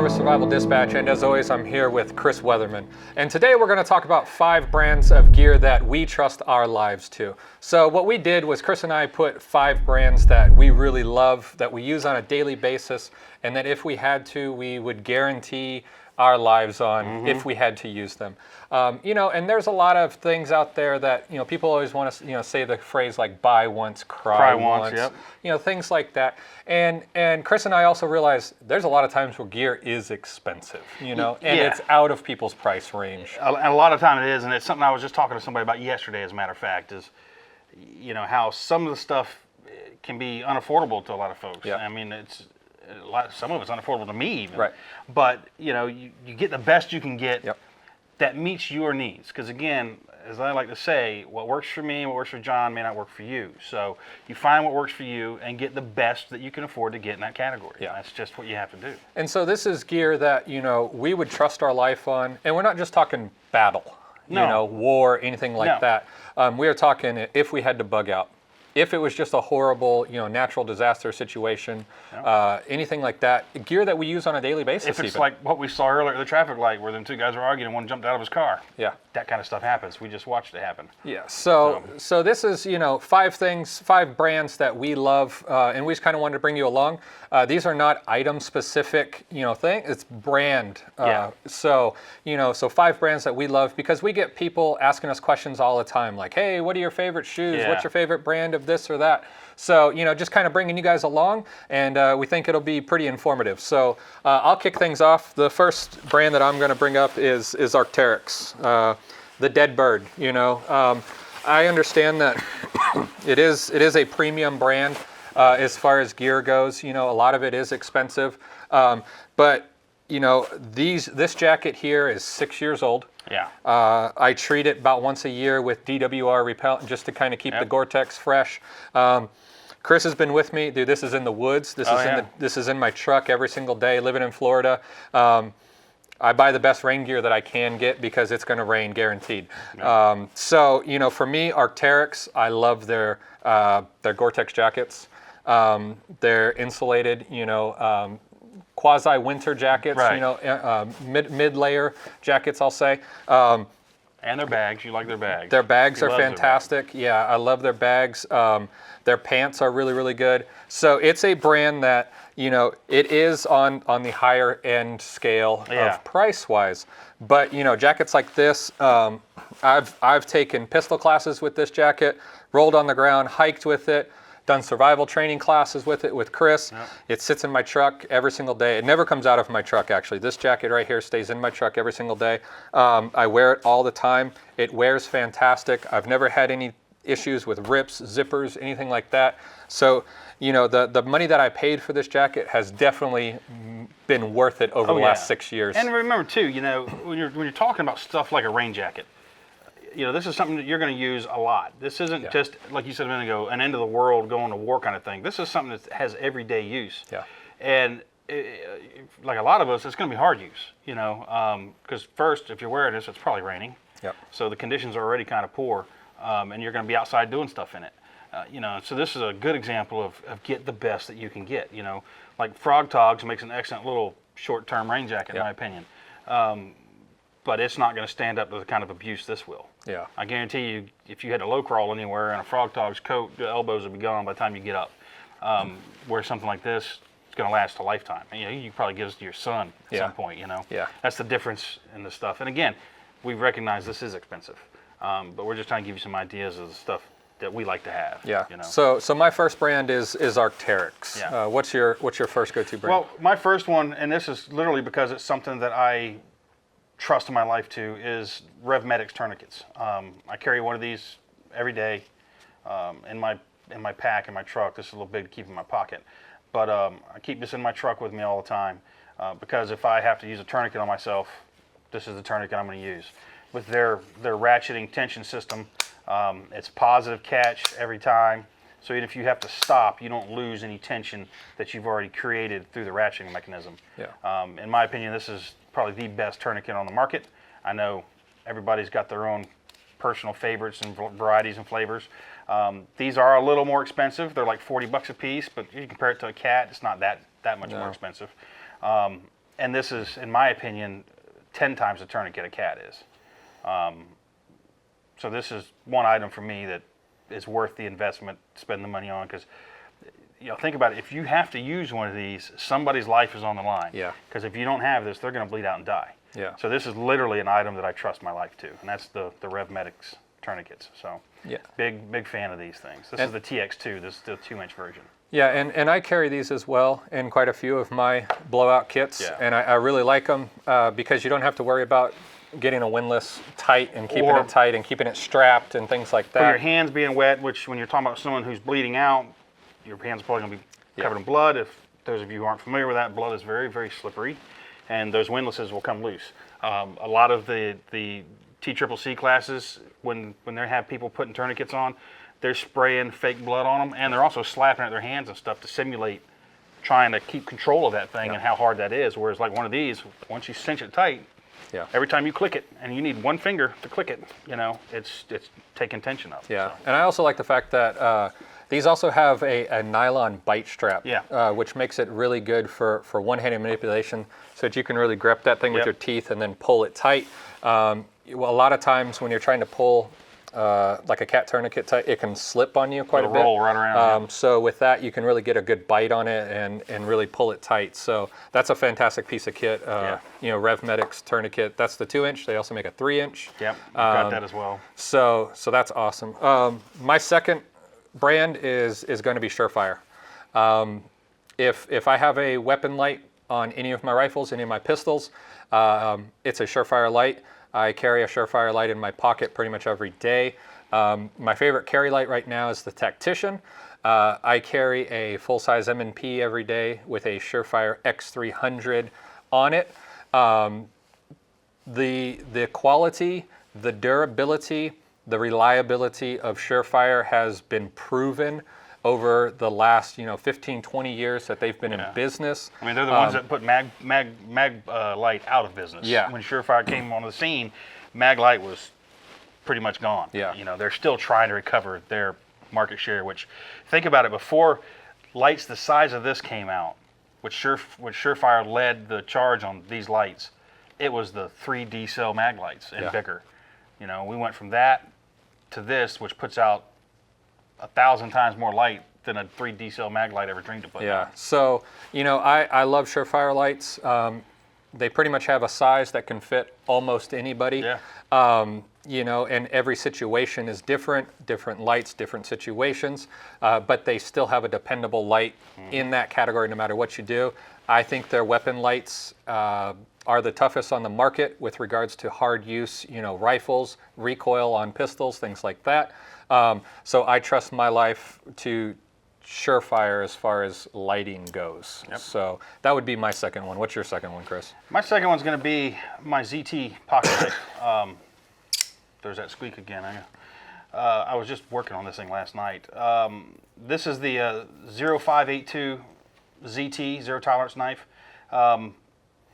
with Survival Dispatch, and as always, I'm here with Chris Weatherman. And today we're going to talk about 5 brands of gear that we trust our lives to. So what we did was Chris and I put 5 brands that we really love, that we use on a daily basis, and that if we had to, we would guarantee our lives on if we had to use them. And there's a lot of things out there that, people always want to, say the phrase like buy once, cry once, yep. Things like that. And Chris and I also realized there's a lot of times where gear is expensive, and it's out of people's price range. And a lot of time it is, and it's something I was just talking to somebody about yesterday, as a matter of fact, is, how some of the stuff can be unaffordable to a lot of folks. Yeah. I mean, some of it's unaffordable to me even. Right. But, you get the best you can get that meets your needs. Because again, as I like to say, what works for me, what works for John may not work for you. So you find what works for you and get the best that you can afford to get in that category. Yeah. That's just what you have to do. And so this is gear that, we would trust our life on. And we're not just talking battle, war, anything like that. We are talking if we had to bug out. If it was just a horrible, natural disaster situation, anything like that, gear that we use on a daily basis. If it's like what we saw earlier at the traffic light where them 2 guys were arguing and one jumped out of his car. Yeah. That kind of stuff happens. We just watched it happen. Yeah. So this is, 5 brands that we love, and we just kind of wanted to bring you along. These are not item specific, thing. It's brand. So 5 brands that we love because we get people asking us questions all the time, like, hey, what are your favorite shoes? Yeah. What's your favorite brand of this or that? So, just kind of bringing you guys along, and we think it'll be pretty informative. So I'll kick things off. The first brand that I'm going to bring up is Arc'teryx, the dead bird. I understand that it is a premium brand as far as gear goes. A lot of it is expensive, but this jacket here is 6 years old. Yeah. I treat it about once a year with DWR repellent just to kind of keep the Gore-Tex fresh. Chris has been with me. Dude, this is in the woods. This is in my truck every single day, living in Florida. I buy the best rain gear that I can get because it's going to rain guaranteed. Yeah. For me, Arc'teryx, I love their Gore-Tex jackets. They're insulated, quasi-winter jackets, right. Mid-layer jackets, I'll say. And their bags. You like their bags. Their bags are fantastic. Yeah, I love their bags. Their pants are really, really good. So it's a brand that, it is on the higher end scale of price-wise. But, jackets like this, I've taken pistol classes with this jacket, rolled on the ground, hiked with it, done survival training classes with it with Chris. Yep. It sits in my truck every single day. It never comes out of my truck, actually. This jacket right here stays in my truck every single day. I wear it all the time. It wears fantastic. I've never had any issues with rips, zippers, anything like that. So, the money that I paid for this jacket has definitely been worth it over the last 6 years. And remember, too, when you're talking about stuff like a rain jacket, this is something that you're going to use a lot. This isn't just, like you said a minute ago, an end of the world going to war kind of thing. This is something that has everyday use. Yeah. And like a lot of us, it's going to be hard use, because first, if you're wearing this, it's probably raining. Yep. So the conditions are already kind of poor, and you're going to be outside doing stuff in it. So this is a good example of get the best that you can get. Like Frog Togs makes an excellent little short-term rain jacket, in my opinion. But it's not going to stand up to the kind of abuse this will. Yeah. I guarantee you, if you had to low crawl anywhere in a Frog Tog's coat, the elbows would be gone by the time you get up. Where something like this, it's going to last a lifetime. And, you could probably give this to your son at some point. Yeah. That's the difference in the stuff. And again, we recognize this is expensive, but we're just trying to give you some ideas of the stuff that we like to have. Yeah. So my first brand is Arc'teryx. Yeah. What's your first go-to brand? Well, my first one, and this is literally because it's something that I trust in my life to, is RevMedix tourniquets. I carry one of these every day in my pack in my truck. This is a little big to keep in my pocket, but I keep this in my truck with me all the time because if I have to use a tourniquet on myself, this is the tourniquet I'm going to use. With their ratcheting tension system, it's positive catch every time. So even if you have to stop, you don't lose any tension that you've already created through the ratcheting mechanism. Yeah. In my opinion, this is probably the best tourniquet on the market. I know everybody's got their own personal favorites and varieties and flavors. These are a little more expensive. They're like $40 a piece, but you compare it to a cat, it's not that much more expensive. And this is, in my opinion, 10 times the tourniquet a cat is. So this is one item for me that is worth the investment, spend the money on, because think about it. If you have to use one of these, somebody's life is on the line. Yeah. Because if you don't have this, they're going to bleed out and die. Yeah. So this is literally an item that I trust my life to, and that's the RevMedics tourniquets. So yeah, big fan of these things. This is the TX2. This is the 2-inch version. Yeah, and I carry these as well in quite a few of my blowout kits, and I really like them because you don't have to worry about getting a windlass tight and keeping it tight and keeping it strapped and things like that. For your hands being wet, which when you're talking about someone who's bleeding out, your hands are probably going to be covered in blood. If those of you who aren't familiar with that, blood is very, very slippery, and those windlasses will come loose. A lot of the TCCC classes, when they have people putting tourniquets on, they're spraying fake blood on them, and they're also slapping at their hands and stuff to simulate trying to keep control of that thing and how hard that is. Whereas like one of these, once you cinch it tight, every time you click it, and you need one finger to click it, it's taking tension up. Yeah, so. And I also like the fact that these also have a nylon bite strap, which makes it really good for one-handed manipulation, so that you can really grip that thing with your teeth and then pull it tight. Well, a lot of times when you're trying to pull like a cat tourniquet tight, it can slip on you quite a bit. Roll right around. So with that, you can really get a good bite on it and really pull it tight. So that's a fantastic piece of kit. RevMedics tourniquet. That's the 2-inch. They also make a 3-inch. Yep, got that as well. So that's awesome. My second brand is going to be Surefire. If I have a weapon light on any of my rifles, any of my pistols, it's a Surefire light. I carry a Surefire light in my pocket pretty much every day. My favorite carry light right now is the Tactician. I carry a full-size M&P every day with a Surefire X300 on it. The quality, the durability, the reliability of Surefire has been proven over the last 15, 20 years that they've been in business. I mean, they're the ones that put mag light out of business. Yeah. When Surefire came on the scene, mag light was pretty much gone. Yeah. They're still trying to recover their market share. Which, think about it, before lights the size of this came out, which Surefire led the charge on these lights, it was the 3D cell mag lights and bigger. We went from that to this, which puts out 1,000 times more light than a 3D cell mag light ever dreamed to put out. So, I love Surefire lights. They pretty much have a size that can fit almost anybody. And every situation is different lights, different situations, but they still have a dependable light in that category no matter what you do. I think their weapon lights are the toughest on the market with regards to hard use, rifles, recoil on pistols, things like that. So I trust my life to Surefire as far as lighting goes. So that would be my second one. What's your second one, Chris? My second one's going to be my ZT pocket light. There's that squeak again. I was just working on this thing last night. This is the 0582 ZT, zero tolerance knife. I'm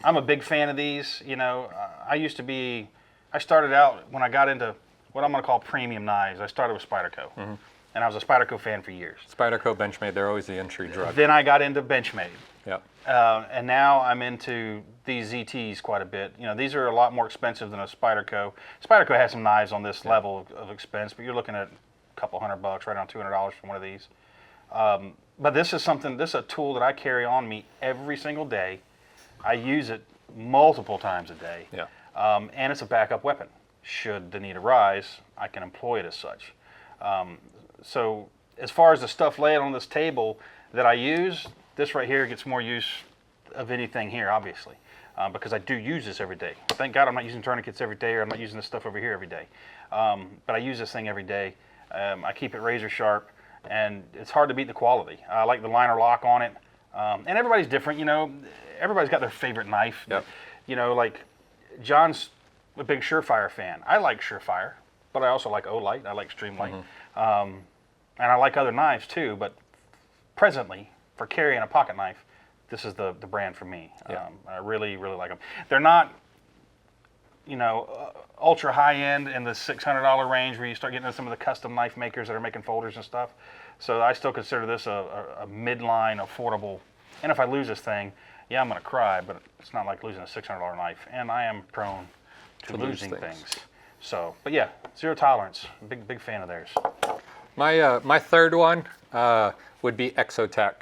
a big fan of these. I started out when I got into what I'm going to call premium knives. I started with Spyderco, and I was a Spyderco fan for years. Spyderco, Benchmade, they're always the entry drug. Then I got into Benchmade. Yep. And now I'm into these ZTs quite a bit. These are a lot more expensive than a Spyderco. Spyderco has some knives on this level of expense, but you're looking at a couple $100, right around $200 for one of these. But this is a tool that I carry on me every single day. I use it multiple times a day. And it's a backup weapon. Should the need arise, I can employ it as such. So as far as the stuff laying on this table that I use, this right here gets more use of anything here, obviously, because I do use this every day. Thank God I'm not using tourniquets every day, or I'm not using this stuff over here every day. But I use this thing every day. I keep it razor sharp, and it's hard to beat the quality. I like the liner lock on it. And everybody's different, everybody's got their favorite knife. Like John's a big Surefire fan. I like Surefire, but I also like Olight. I like Streamlight. And I like other knives too, but presently, for carrying a pocket knife, this is the brand for me. I really, really like them. They're not, ultra high end in the $600 range where you start getting into some of the custom knife makers that are making folders and stuff. So I still consider this a midline, affordable. And if I lose this thing, yeah, I'm going to cry, but it's not like losing a $600 knife. And I am prone to losing lose things. So, but yeah, zero tolerance. Big fan of theirs. My third one would be Exotec.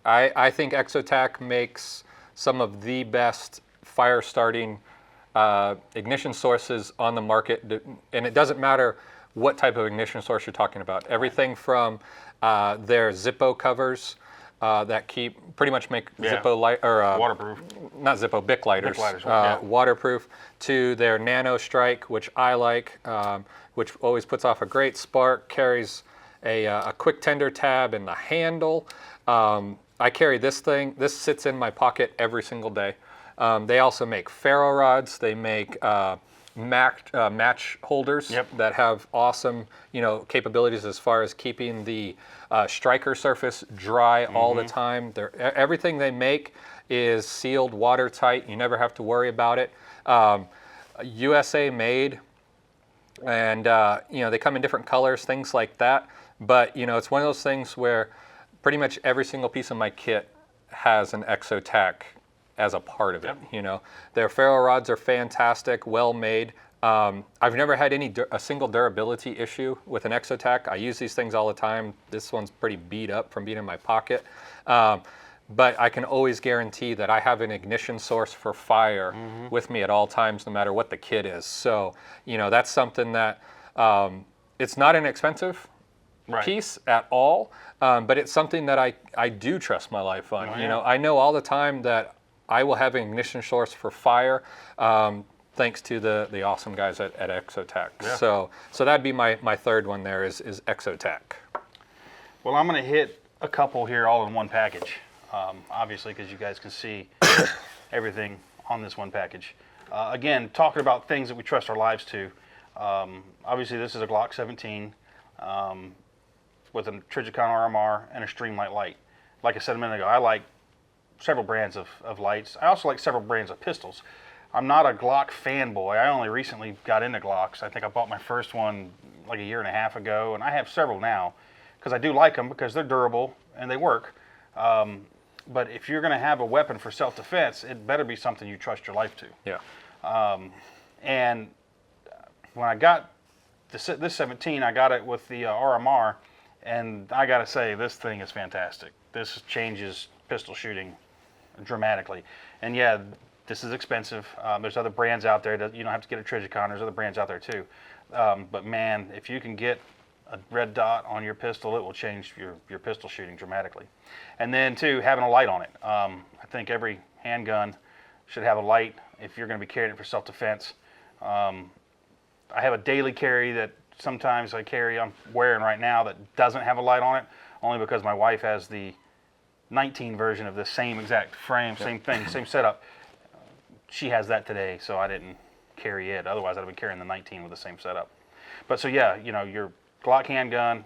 I think Exotec makes some of the best fire starting ignition sources on the market, and it doesn't matter what type of ignition source you're talking about. Everything from their Zippo covers that pretty much make Zippo light or Waterproof. not Zippo, Bic lighters, yeah. waterproof, to their Nano Strike, which I like, which always puts off a great spark, carries a quick tender tab in the handle. I carry this thing. This sits in my pocket every single day. They also make ferro rods. They make match holders that have awesome, capabilities as far as keeping the striker surface dry all the time. Everything they make is sealed, watertight. You never have to worry about it. USA made, and they come in different colors, things like that. But it's one of those things where pretty much every single piece of my kit has an Exotec as a part of it. Their ferro rods are fantastic, well made. I've never had a single durability issue with an Exotec. I use these things all the time. This one's pretty beat up from being in my pocket. But I can always guarantee that I have an ignition source for fire with me at all times, no matter what the kit is. So, that's something that it's not an expensive piece at all, but it's something that I do trust my life on. I know all the time that I will have an ignition source for fire, thanks to the awesome guys at Exotec. Yeah. So that'd be my third one there is Exotec. Well, I'm going to hit a couple here all in one package, obviously, because you guys can see everything on this one package. Again, talking about things that we trust our lives to. Obviously, this is a Glock 17 with a Trijicon RMR and a Streamlight light. Like I said a minute ago, I like several brands of lights. I also like several brands of pistols. I'm not a Glock fanboy. I only recently got into Glocks. I think I bought my first one like a year and a half ago, and I have several now because I do like them because they're durable and they work. But if you're going to have a weapon for self-defense, it better be something you trust your life to. Yeah. And when I got this 17, I got it with the RMR, and I got to say, this thing is fantastic. This changes pistol shooting dramatically. And yeah, this is expensive. There's other brands out there that you don't have to get a Trijicon. There's other brands out there too. But man, if you can get a red dot on your pistol, it will change your pistol shooting dramatically. And then too, having a light on it. I think every handgun should have a light if you're going to be carrying it for self-defense. I have a daily carry that sometimes I'm wearing right now that doesn't have a light on it, only because my wife has the 19 version of the same exact frame, same thing, same setup. She has that today, so I didn't carry it. Otherwise, I'd have been carrying the 19 with the same setup. But so yeah, your Glock handgun,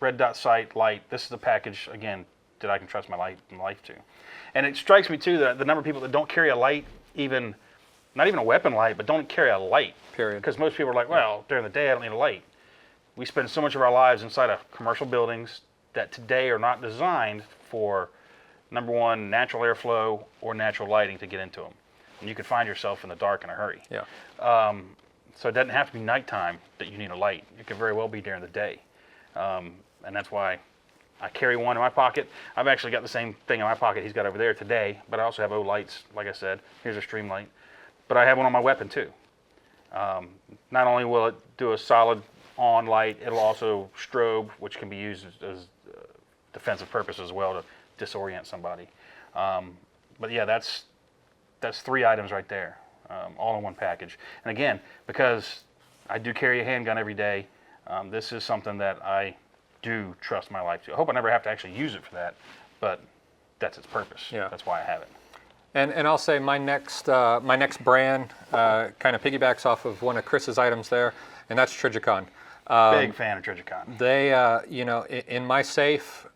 red dot sight, light. This is the package again that I can trust my life to. And it strikes me too that the number of people that don't carry a light, not even a weapon light, but don't carry a light. Period. Because most people are like, well, during the day I don't need a light. We spend so much of our lives inside of commercial buildings that today are not designed for, number one, natural airflow or natural lighting to get into them. And you can find yourself in the dark in a hurry. Yeah. So it doesn't have to be nighttime that you need a light. It could very well be during the day. And that's why I carry one in my pocket. I've actually got the same thing in my pocket he's got over there today, but I also have lights, like I said. Here's a stream light. But I have one on my weapon too. Not only will it do a solid on light, it'll also strobe, which can be used as defensive purpose as well to disorient somebody. But yeah, that's 3 items right there, all in one package. And again, because I do carry a handgun every day, this is something that I do trust my life to. I hope I never have to actually use it for that, but that's its purpose. Yeah. That's why I have it. And I'll say my next brand kind of piggybacks off of one of Chris's items there, and that's Trijicon. Big fan of Trijicon. They, in my safe,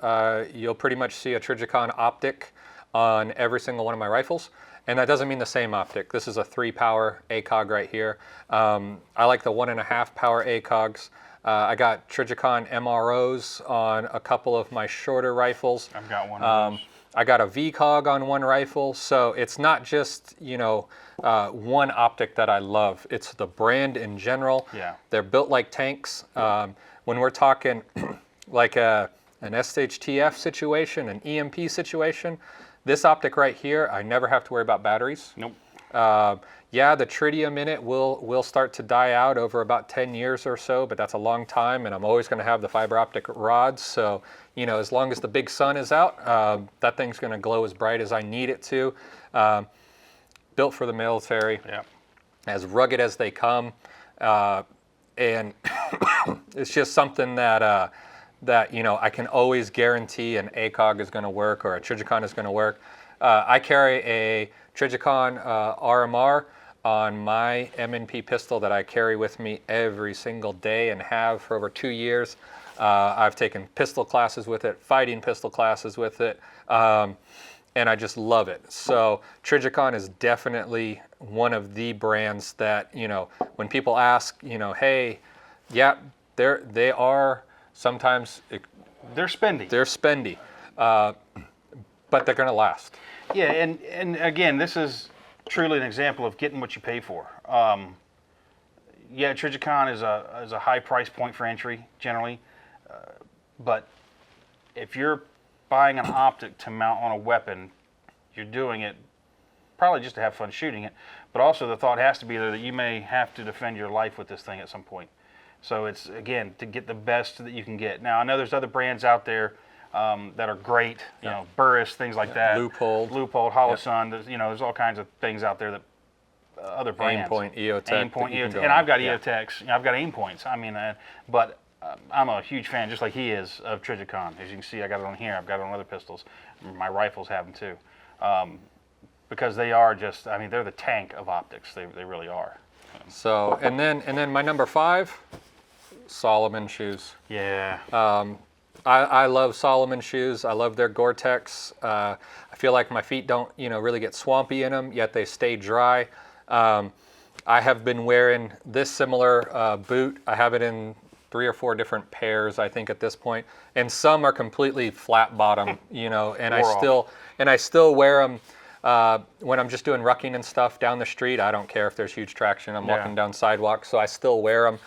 you'll pretty much see a Trijicon optic on every single one of my rifles. And that doesn't mean the same optic. This is a 3-power ACOG right here. I like the 1.5 power ACOGs. I got Trijicon MROs on a couple of my shorter rifles. I've got one of those. I got a VCOG on one rifle, so it's not just, you know, one optic that I love. It's the brand in general. Yeah. They're built like tanks. When we're talking like an SHTF situation, an EMP situation, this optic right here, I never have to worry about batteries. Nope. Yeah, the tritium in it will start to die out over about 10 years or so, but that's a long time, and I'm always going to have the fiber optic rods. So, you know, as long as the big sun is out, that thing's going to glow as bright as I need it to. Built for the military, Yeah. as rugged as they come, and it's just something that that, you know, I can always guarantee an ACOG is going to work or a Trijicon is going to work. I carry a Trijicon RMR on my M&P pistol that I carry with me every single day and have for over 2 years. I've taken pistol classes with it, fighting pistol classes with it, and I just love it. So Trijicon is definitely one of the brands that, you know, when people ask, you know, hey, yeah, they are sometimes They're spendy. they're spendy, but they're going to last. Yeah, and again, this is truly an example of getting what you pay for. Yeah, Trijicon is a high price point for entry generally, but if you're buying an optic to mount on a weapon, you're doing it probably just to have fun shooting it, but also the thought has to be there that you may have to defend your life with this thing at some point. So it's, again, to get the best that you can get. Now, I know there's other brands out there that are great, you know, Burris, things like that. Loophole, Holosun, you know, there's all kinds of things out there that other brands. Aimpoint, EOTech. Aimpoint, EOTech, and I've got EOTechs. You know, I've got aim points. I mean, but I'm a huge fan, just like he is, of Trijicon. As you can see, I got it on here. I've got it on other pistols. My rifles have them too, because they are just. I mean, they're the tank of optics. They really are. So and then my number 5, Salomon Shoes. Yeah. I love Salomon Shoes. I love their Gore-Tex. I feel like my feet don't, you know, really get swampy in them, yet they stay dry. I have been wearing this similar boot. I have it in 3 or 4 different pairs, I think, at this point, and some are completely flat bottom, you know, and I still wear them when I'm just doing rucking and stuff down the street. I don't care if there's huge traction. I'm walking down sidewalks, so I still wear them.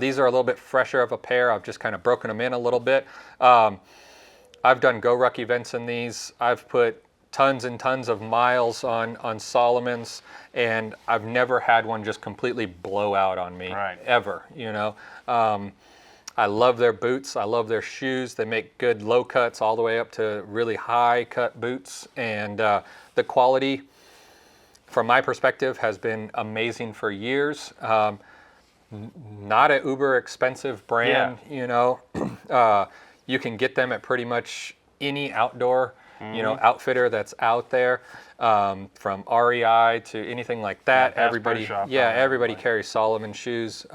These are a little bit fresher of a pair. I've just kind of broken them in a little bit. I've done Go Ruck events in these. I've put tons and tons of miles on Salomons, and I've never had one just completely blow out on me, ever, you know. I love their boots. I love their shoes. They make good low cuts all the way up to really high cut boots, and the quality, from my perspective, has been amazing for years. Not an uber expensive brand, you know. You can get them at pretty much any outdoor, you know, outfitter that's out there, from REI to anything like that. Everybody carries Salomon Shoes.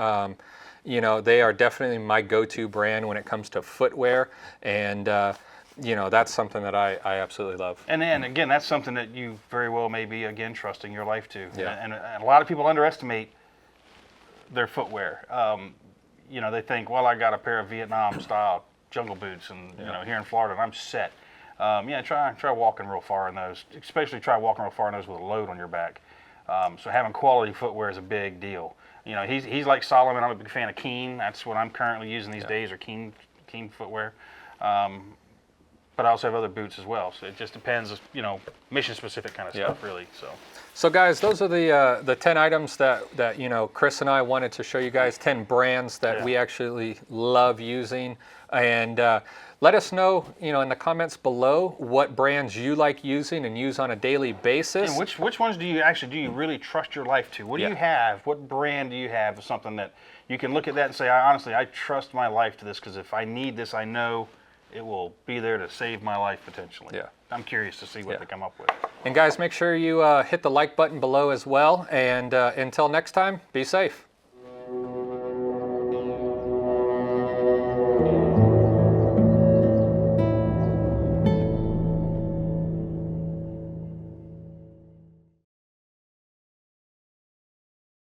You know, they are definitely my go-to brand when it comes to footwear, and you know, that's something that I absolutely love. And then again, that's something that you very well may be, again, trusting your life to. Yeah. And a lot of people underestimate their footwear. You know, they think, well, I got a pair of Vietnam style jungle boots, and you know, here in Florida, and I'm set. Yeah, try walking real far in those. Especially try walking real far in those with a load on your back. So having quality footwear is a big deal. You know, he's like Salomon. I'm a big fan of Keen. That's what I'm currently using these days, or Keen footwear. But I also have other boots as well. So it just depends, you know, mission specific kind of stuff, really. So guys, those are the 10 items that you know, Chris and I wanted to show you guys, 10 brands that we actually love using, and let us know, you know, in the comments below what brands you like using and use on a daily basis. And which ones do you really trust your life to? What do you have? What brand do you have of something that you can look at that and say, honestly, I trust my life to this, because if I need this, I know it will be there to save my life potentially. Yeah. I'm curious to see what they come up with. And guys, make sure you hit the like button below as well. And until next time, be safe.